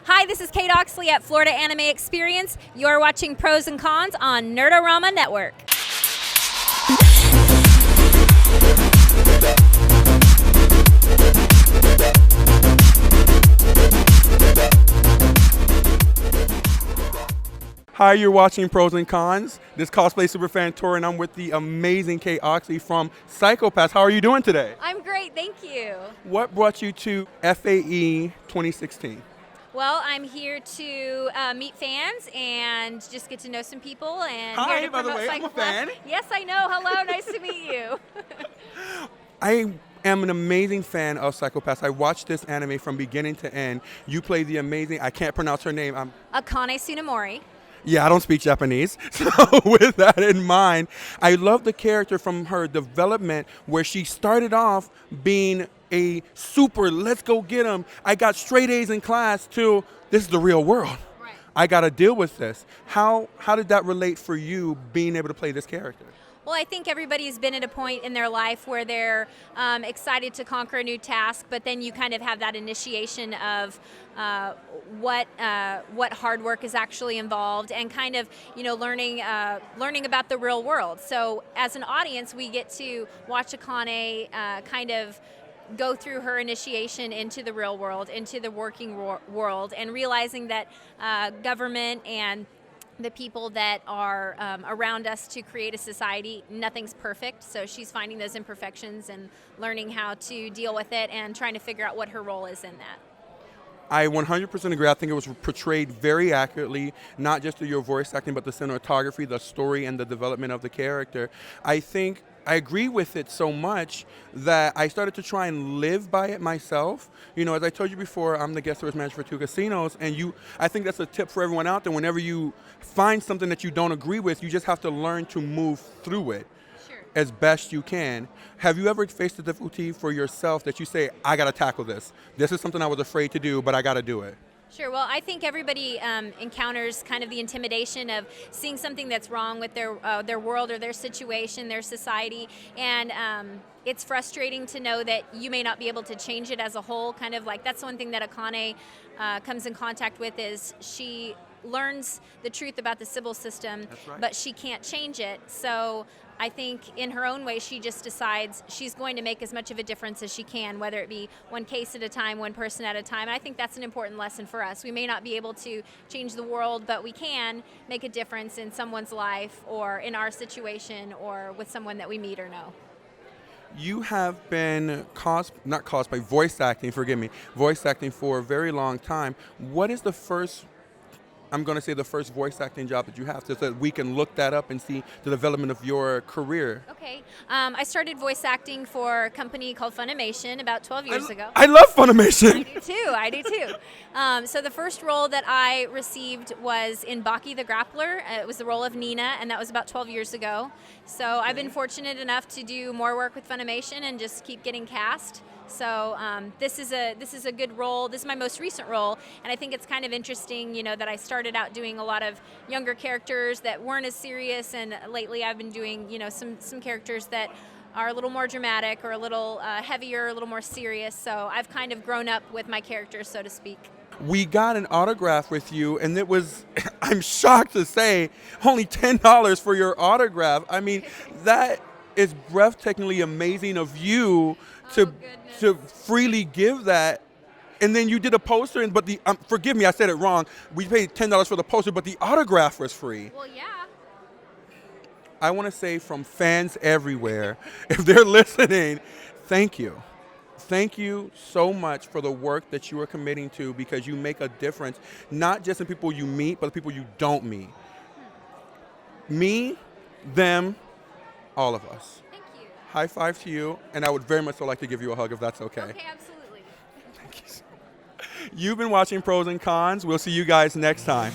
Hi, this is Kate Oxley at Florida Anime Experience. You're watching Pros and Cons on Nerd-o-Rama Network. Hi, you're watching Pros and Cons. This cosplay superfan Torreon, and I'm with the amazing Kate Oxley from Psycho-Pass. How are you doing today? I'm great, thank you. What brought you to FAE 2016? Well, I'm here to meet fans and just get to know some people. And Hi, here to by the promote way, I'm a Psycho-Pass. fan. Yes, I know. Hello, nice to meet you. I am an amazing fan of Psycho-Pass. I watched this anime from beginning to end. You play the amazing, I can't pronounce her name. Akane Tsunemori. Yeah, I don't speak Japanese. So with that in mind, I love the character from her development where she started off being a super, let's go get him. I got straight A's in class to this is the real world. Right. I got to deal with this. How did that relate for you being able to play this character? Well, I think everybody's been at a point in their life where they're excited to conquer a new task, but then you kind of have that initiation of what hard work is actually involved, and kind of learning about the real world. So as an audience, we get to watch Akane kind of go through her initiation into the real world, into the working world, and realizing that government and the people that are around us to create a society, nothing's perfect. So she's finding those imperfections and learning how to deal with it and trying to figure out what her role is in that. I 100% agree. I think it was portrayed very accurately, not just through your voice acting, but the cinematography, the story, and the development of the character. I think I agree with it so much that I started to try and live by it myself. As I told you before, I'm the guest service manager for 2 casinos, and I think that's a tip for everyone out there. Whenever you find something that you don't agree with, you just have to learn to move through it as best you can. Have you ever faced a difficulty for yourself that you say, I gotta tackle this? This is something I was afraid to do, but I gotta do it. Sure. Well, I think everybody encounters kind of the intimidation of seeing something that's wrong with their world or their situation, their society, and it's frustrating to know that you may not be able to change it as a whole. Kind of like that's one thing that Akane comes in contact with is she learns the truth about the civil system, but she can't change it. So I think in her own way, she just decides she's going to make as much of a difference as she can, whether it be one case at a time, one person at a time. And I think that's an important lesson for us. We may not be able to change the world, but we can make a difference in someone's life or in our situation or with someone that we meet or know. You have been voice acting for a very long time. What is the first voice acting job that you have, so that we can look that up and see the development of your career? Okay. I started voice acting for a company called Funimation about 12 years ago. I love Funimation. I do too. So the first role that I received was in Baki the Grappler. It was the role of Nina, and that was about 12 years ago. So I've been fortunate enough to do more work with Funimation and just keep getting cast. So this is a good role. This is my most recent role, and I think it's kind of interesting, that I started out doing a lot of younger characters that weren't as serious, and lately I've been doing, some characters that are a little more dramatic or a little heavier, a little more serious. So I've kind of grown up with my characters, so to speak. We got an autograph with you, and it was, I'm shocked to say, only $10 for your autograph. I mean, that is breathtakingly amazing of you to freely give that. And then you did a poster, but forgive me, I said it wrong. We paid $10 for the poster, but the autograph was free. Well, yeah. I want to say from fans everywhere, if they're listening, thank you. Thank you so much for the work that you are committing to, because you make a difference, not just in people you meet, but the people you don't meet. Me, them, all of us. Thank you. High five to you, and I would very much so like to give you a hug if that's okay. Okay, absolutely. Thank you so much. You've been watching Pros and Cons. We'll see you guys next time.